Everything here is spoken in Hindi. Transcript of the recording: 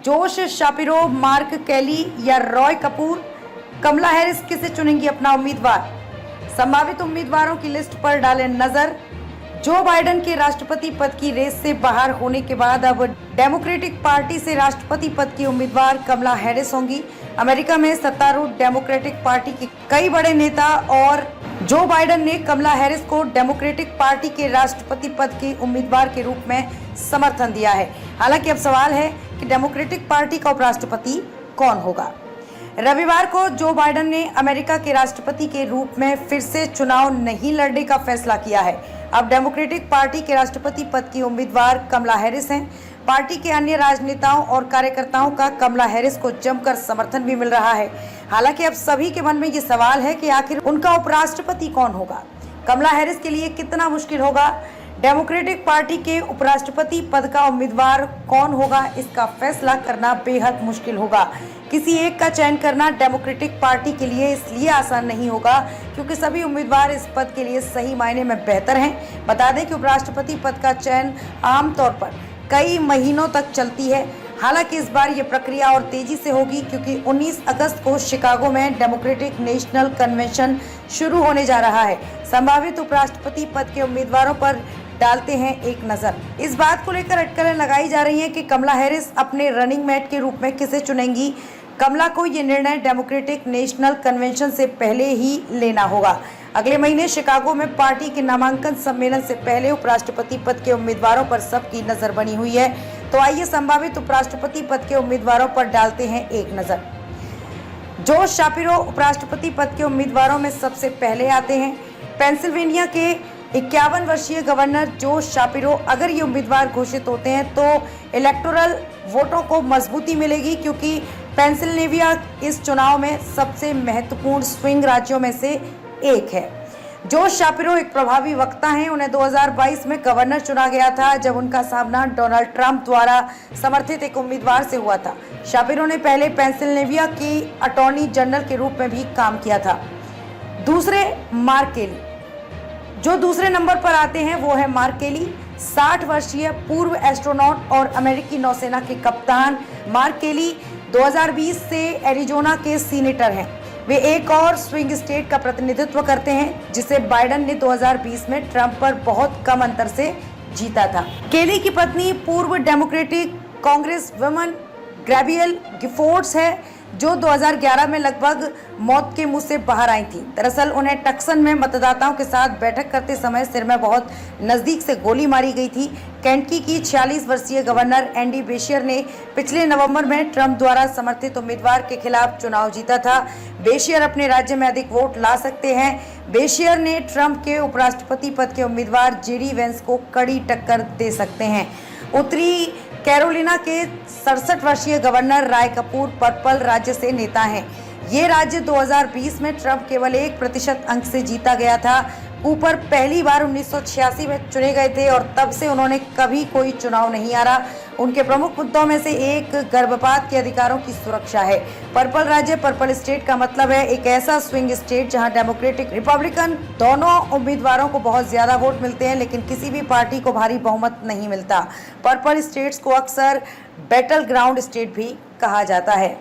जोश शापिरो, मार्क केली या रॉय कपूर? कमला हैरिस किसे चुनेंगी अपना उम्मीदवार? संभावित उम्मीदवारों की लिस्ट पर डालें नजर। जो बाइडेन के राष्ट्रपति पद की रेस से बाहर होने के बाद अब डेमोक्रेटिक पार्टी से राष्ट्रपति पद की उम्मीदवार कमला हैरिस होंगी। अमेरिका में सत्तारूढ़ डेमोक्रेटिक पार्टी के कई बड़े नेता और जो बाइडेन ने कमला हैरिस को डेमोक्रेटिक पार्टी के राष्ट्रपति पद के उम्मीदवार के रूप में समर्थन दिया है। हालांकि अब सवाल है कि डेमोक्रेटिक पार्टी का उपराष्ट्रपति कौन होगा। रविवार को जो बाइडेन ने अमेरिका के राष्ट्रपति के रूप में फिर से चुनाव नहीं लड़ने का फैसला किया है। अब डेमोक्रेटिक पार्टी के राष्ट्रपति पद की उम्मीदवार कमला हैरिस हैं। पार्टी के अन्य राजनेताओं और कार्यकर्ताओं का कमला हैरिस को जमकर समर्थन भी मिल रहा है। हालांकि अब सभी के मन में ये सवाल है कि आखिर उनका उपराष्ट्रपति कौन होगा। कमला हैरिस के लिए कितना मुश्किल होगा डेमोक्रेटिक पार्टी के उपराष्ट्रपति पद का उम्मीदवार कौन होगा, इसका फैसला करना बेहद मुश्किल होगा। किसी एक का चयन करना डेमोक्रेटिक पार्टी के लिए इसलिए आसान नहीं होगा क्योंकि सभी उम्मीदवार इस पद के लिए सही मायने में बेहतर हैं। बता दें कि उपराष्ट्रपति पद का चयन आमतौर पर कई महीनों तक चलती है। हालांकि इस बार ये प्रक्रिया और तेजी से होगी क्योंकि 19 अगस्त को शिकागो में डेमोक्रेटिक नेशनल कन्वेंशन शुरू होने जा रहा है। संभावित उपराष्ट्रपति पद के उम्मीदवारों पर डालते हैं एक नजर। इस बात को लेकर अटकलें लगाई जा रही हैं कि कमला हैरिस अपने रनिंग मेट के रूप में किसे चुनेंगी। कमला को ये निर्णय डेमोक्रेटिक नेशनल कन्वेंशन से पहले ही लेना होगा। अगले महीने शिकागो में पार्टी के नामांकन सम्मेलन से पहले उपराष्ट्रपति पद के उम्मीदवारों पर सबकी नजर बनी हुई है। तो आइए संभावित उपराष्ट्रपति पद के उम्मीदवारों पर डालते हैं एक नजर। जोश शापिरो उपराष्ट्रपति पद के उम्मीदवारों में सबसे पहले आते हैं। पेंसिल्वेनिया के 51 वर्षीय गवर्नर जोश शापिरो अगर ये उम्मीदवार घोषित होते हैं तो इलेक्टोरल वोटों को मजबूती मिलेगी क्योंकि पेंसिल्वेनिया इस चुनाव में सबसे महत्वपूर्ण स्विंग राज्यों में से एक है। जोश शापिरो एक प्रभावी वक्ता हैं। उन्हें 2022 में गवर्नर चुना गया था जब उनका सामना डोनाल्ड ट्रंप द्वारा समर्थित एक उम्मीदवार से हुआ था। शापिरो ने पहले पेंसिल्वेनिया की अटॉर्नी जनरल के रूप में भी काम किया था। दूसरे मार्क केली, जो दूसरे नंबर पर आते हैं वो है मार्क केली। 60 वर्षीय पूर्व एस्ट्रोनॉट और अमेरिकी नौसेना के कप्तान मार्क केली 2020 से एरिजोना के सीनेटर हैं। वे एक और स्विंग स्टेट का प्रतिनिधित्व करते हैं जिसे बाइडेन ने 2020 में ट्रंप पर बहुत कम अंतर से जीता था। केली की पत्नी पूर्व डेमोक्रेटिक कांग्रेस वुमन गैब्रिएल गिफोर्ड्स है जो 2011 में लगभग मौत के मुंह से बाहर आई थी। दरअसल उन्हें टक्सन में मतदाताओं के साथ बैठक करते समय सिर में बहुत नजदीक से गोली मारी गई थी। केंटकी की 46 वर्षीय गवर्नर एंडी बेशियर ने पिछले नवंबर में ट्रंप द्वारा समर्थित उम्मीदवार के खिलाफ चुनाव जीता था। बेशियर अपने राज्य में अधिक वोट ला सकते हैं। बेशियर ने ट्रंप के उपराष्ट्रपति पद के उम्मीदवार जेडी वेंस को कड़ी टक्कर दे सकते हैं। उत्तरी कैरोलिना के 67 वर्षीय गवर्नर रॉय कपूर पर्पल राज्य से नेता हैं। ये राज्य 2020 में ट्रंप केवल 1% अंक से जीता गया था। कूपर पहली बार 1986 में चुने गए थे और तब से उन्होंने कभी कोई चुनाव नहीं हारा। उनके प्रमुख मुद्दों में से एक गर्भपात के अधिकारों की सुरक्षा है। पर्पल राज्य, पर्पल स्टेट का मतलब है एक ऐसा स्विंग स्टेट जहां डेमोक्रेटिक रिपब्लिकन दोनों उम्मीदवारों को बहुत ज्यादा वोट मिलते हैं लेकिन किसी भी पार्टी को भारी बहुमत नहीं मिलता। पर्पल स्टेट्स को अक्सर बैटल ग्राउंड स्टेट भी कहा जाता है।